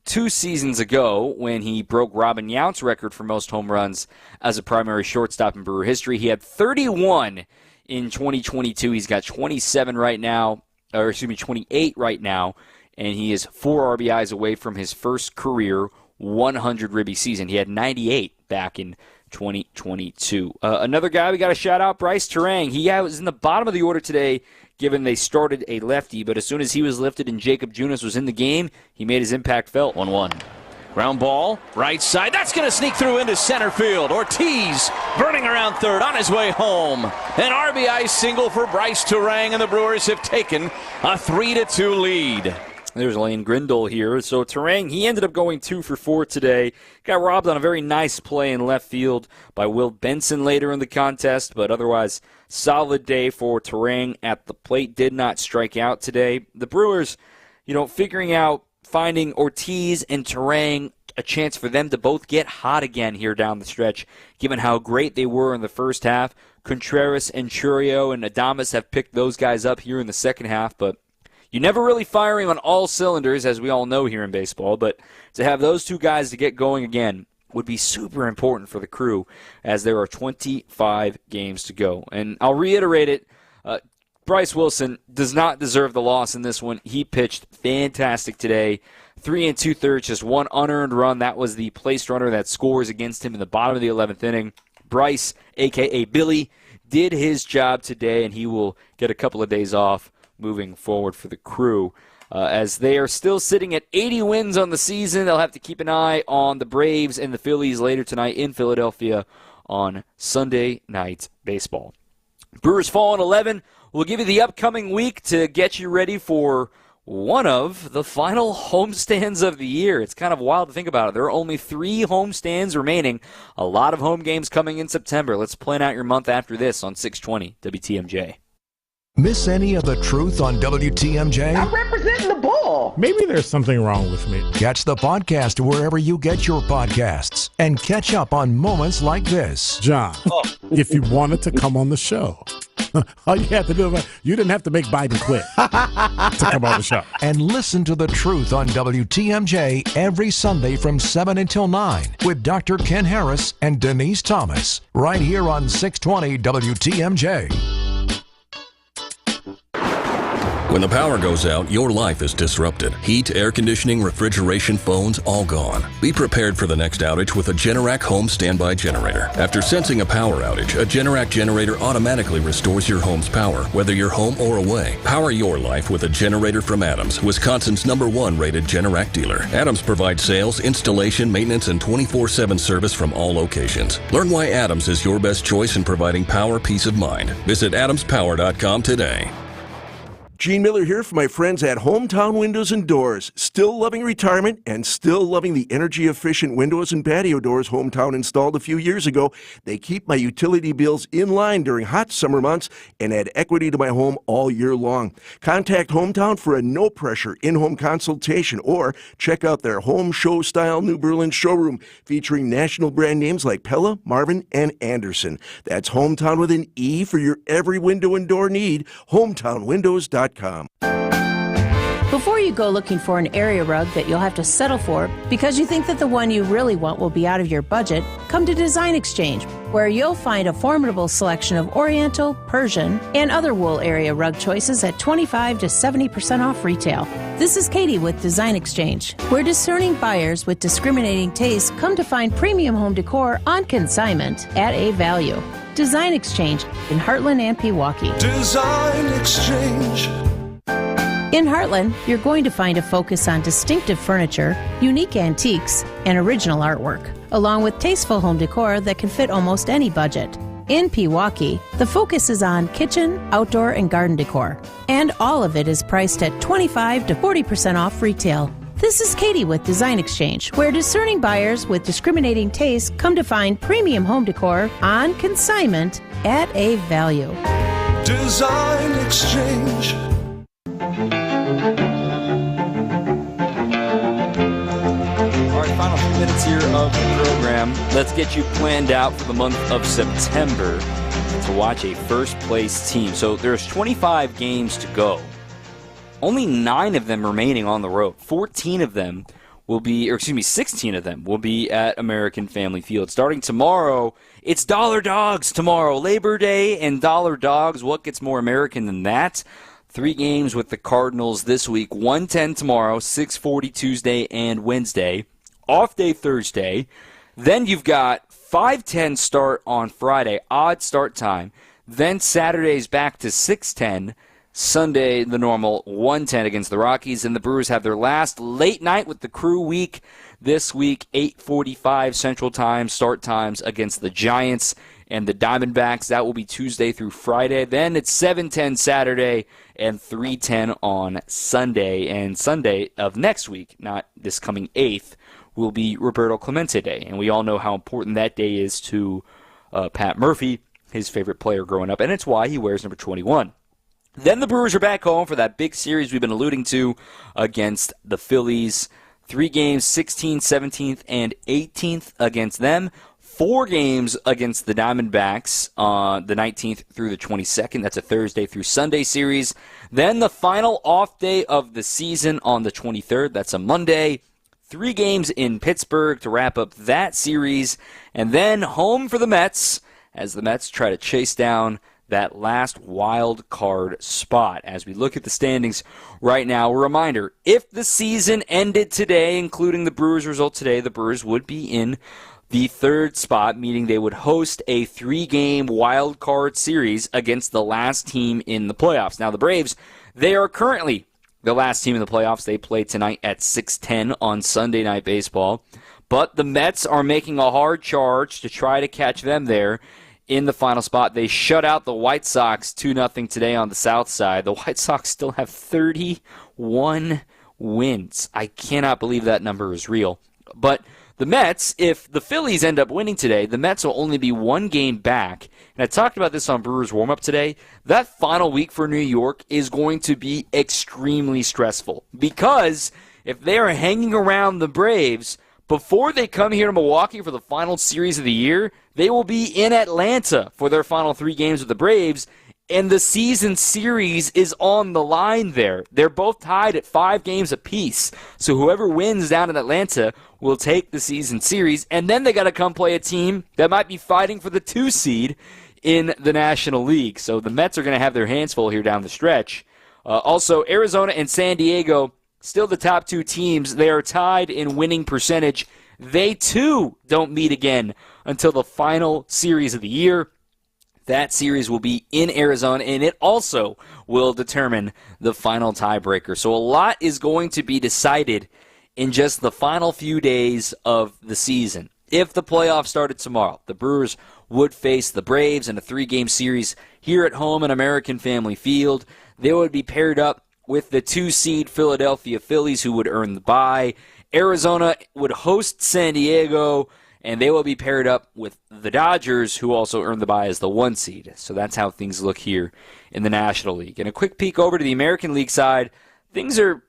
2 seasons ago when he broke Robin Yount's record for most home runs as a primary shortstop in Brewer history. He had 31 in 2022. He's got 27 right now, 28 right now, and he is 4 RBIs away from his first career 100 ribby season. He had 98 back in 2022. Another guy we got to shout out, Bryce Terang. He was in the bottom of the order today, given they started a lefty, but as soon as he was lifted and Jacob Junis was in the game, he made his impact felt. 1-1. Ground ball, right side. That's going to sneak through into center field. Ortiz burning around third on his way home. An RBI single for Bryce Terang, and the Brewers have taken a 3-2 lead. There's Lane Grindle here. So Terang, he ended up going 2 for 4 today. Got robbed on a very nice play in left field by Will Benson later in the contest, but otherwise solid day for Terang at the plate. Did not strike out today. The Brewers, figuring out finding Ortiz and Terang, a chance for them to both get hot again here down the stretch, given how great they were in the first half. Contreras and Churio and Adames have picked those guys up here in the second half, but you're never really firing on all cylinders, as we all know here in baseball, but to have those 2 guys to get going again would be super important for the Crew, as there are 25 games to go. And I'll reiterate it, Bryce Wilson does not deserve the loss in this one. He pitched fantastic today. 3 2/3, just 1 unearned run. That was the placed runner that scores against him in the bottom of the 11th inning. Bryce, a.k.a. Billy, did his job today, and he will get a couple of days off moving forward for the Crew. As they are still sitting at 80 wins on the season, they'll have to keep an eye on the Braves and the Phillies later tonight in Philadelphia on Sunday Night Baseball. Brewers fall in 11. We'll give you the upcoming week to get you ready for one of the final homestands of the year. It's kind of wild to think about it. There are only 3 homestands remaining. A lot of home games coming in September. Let's plan out your month after this on 620 WTMJ. Miss any of the truth on WTMJ? I'm representing the bull. Maybe there's something wrong with me. Catch the podcast wherever you get your podcasts and catch up on moments like this. John, if you wanted to come on the show, all you had to do, you didn't have to make Biden quit to come on the show. And listen to the truth on WTMJ every Sunday from 7 until 9 with Dr. Ken Harris and Denise Thomas, right here on 620 WTMJ. When the power goes out, your life is disrupted. Heat, air conditioning, refrigeration, phones, all gone. Be prepared for the next outage with a Generac home standby generator. After sensing a power outage, a Generac generator automatically restores your home's power, whether you're home or away. Power your life with a generator from Adams, Wisconsin's #1 rated Generac dealer. Adams provides sales, installation, maintenance, and 24/7 service from all locations. Learn why Adams is your best choice in providing power peace of mind. Visit adamspower.com today. Gene Miller here for my friends at Hometown Windows and Doors. Still loving retirement and still loving the energy-efficient windows and patio doors Hometown installed a few years ago. They keep my utility bills in line during hot summer months and add equity to my home all year long. Contact Hometown for a no-pressure in-home consultation or check out their home show-style New Berlin showroom featuring national brand names like Pella, Marvin, and Anderson. That's Hometown with an E for your every window and door need. HometownWindows.com. Before you go looking for an area rug that you'll have to settle for because you think that the one you really want will be out of your budget, come to Design Exchange, where you'll find a formidable selection of Oriental, Persian, and other wool area rug choices at 25 to 70% off retail. This is Katie with Design Exchange, where discerning buyers with discriminating tastes come to find premium home decor on consignment at a value. Design Exchange in Heartland and Pewaukee. Design Exchange. In Heartland, you're going to find a focus on distinctive furniture, unique antiques, and original artwork, along with tasteful home decor that can fit almost any budget. In Pewaukee, the focus is on kitchen, outdoor, and garden decor, and all of it is priced at 25 to 40% off retail. This is Katie with Design Exchange, where discerning buyers with discriminating tastes come to find premium home decor on consignment at a value. Design Exchange. All right, final few minutes here of the program. Let's get you planned out for the month of September to watch a first-place team. So there's 25 games to go. Only 9 of them remaining on the road. 16 of them will be at American Family Field. Starting tomorrow, it's Dollar Dogs tomorrow. Labor Day and Dollar Dogs. What gets more American than that? 3 games with the Cardinals this week. 1:10 tomorrow, 6:40 Tuesday and Wednesday. Off day Thursday. Then you've got 5:10 start on Friday. Odd start time. Then Saturday's back to 6:10. Sunday, the normal 1:10 against the Rockies, and the Brewers have their last late night with the Crew week this week, 8:45 Central Time start times against the Giants and the Diamondbacks. That will be Tuesday through Friday. Then it's 7:10 Saturday and 3:10 on Sunday. And Sunday of next week, not this coming 8th, will be Roberto Clemente Day. And we all know how important that day is to Pat Murphy, his favorite player growing up, and it's why he wears number 21. Then the Brewers are back home for that big series we've been alluding to against the Phillies. 3 games, 16th, 17th, and 18th against them. 4 games against the Diamondbacks on the 19th through the 22nd. That's a Thursday through Sunday series. Then the final off day of the season on the 23rd. That's a Monday. 3 games in Pittsburgh to wrap up that series. And then home for the Mets as the Mets try to chase down that last wild card spot. As we look at the standings right now, a reminder, if the season ended today, including the Brewers result today, the Brewers would be in the 3rd spot, meaning they would host a 3-game wild card series against the last team in the playoffs. Now, the Braves, they are currently the last team in the playoffs. They play tonight at 6:10 on Sunday Night Baseball. But the Mets are making a hard charge to try to catch them there in the final spot. They shut out the White Sox 2-0 today on the south side. The White Sox still have 31 wins. I cannot believe that number is real. But the Mets, if the Phillies end up winning today, the Mets will only be 1 game back. And I talked about this on Brewers warm-up today. That final week for New York is going to be extremely stressful. Because if they are hanging around the Braves before they come here to Milwaukee for the final series of the year, they will be in Atlanta for their final 3 games with the Braves, and the season series is on the line there. They're both tied at 5 games apiece, so whoever wins down in Atlanta will take the season series, and then they got to come play a team that might be fighting for the 2 seed in the National League. So the Mets are going to have their hands full here down the stretch. Also, Arizona and San Diego, still the top 2 teams. They are tied in winning percentage. They, too, don't meet again until the final series of the year. That series will be in Arizona, and it also will determine the final tiebreaker. So a lot is going to be decided in just the final few days of the season. If the playoffs started tomorrow, the Brewers would face the Braves in a 3-game series here at home at American Family Field. They would be paired up with the 2-seed Philadelphia Phillies, who would earn the bye. Arizona would host San Diego, and they will be paired up with the Dodgers, who also earn the bye as the 1 seed. So that's how things look here in the National League. And a quick peek over to the American League side. Things are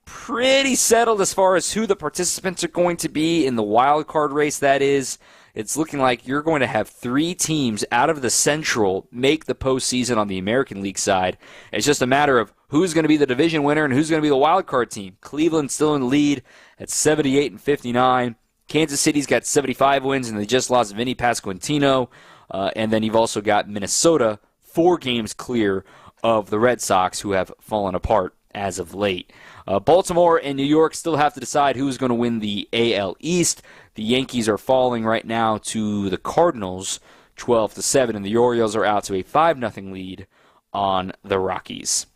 pretty settled as far as who the participants are going to be in the wild card race, that is. It's looking like you're going to have 3 teams out of the Central make the postseason on the American League side. It's just a matter of who's going to be the division winner and who's going to be the wild card team. Cleveland's still in the lead at 78-59. Kansas City's got 75 wins, and they just lost Vinny Pasquantino. And then you've also got Minnesota 4 games clear of the Red Sox, who have fallen apart as of late. Baltimore and New York still have to decide who's going to win the AL East. The Yankees are falling right now to the Cardinals, 12-7, and the Orioles are out to a 5-0 lead on the Rockies.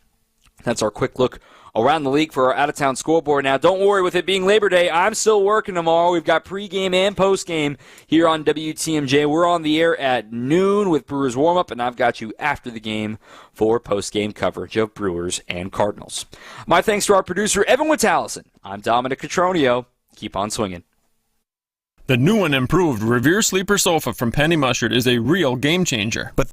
That's our quick look around the league for our out-of-town scoreboard. Now, don't worry, with it being Labor Day, I'm still working tomorrow. We've got pregame and postgame here on WTMJ. We're on the air at noon with Brewers warm-up, and I've got you after the game for postgame coverage of Brewers and Cardinals. My thanks to our producer, Evan Witalison. I'm Dominic Cotroneo. Keep on swinging. The new and improved Revere Sleeper Sofa from Penny Mushard is a real game changer. But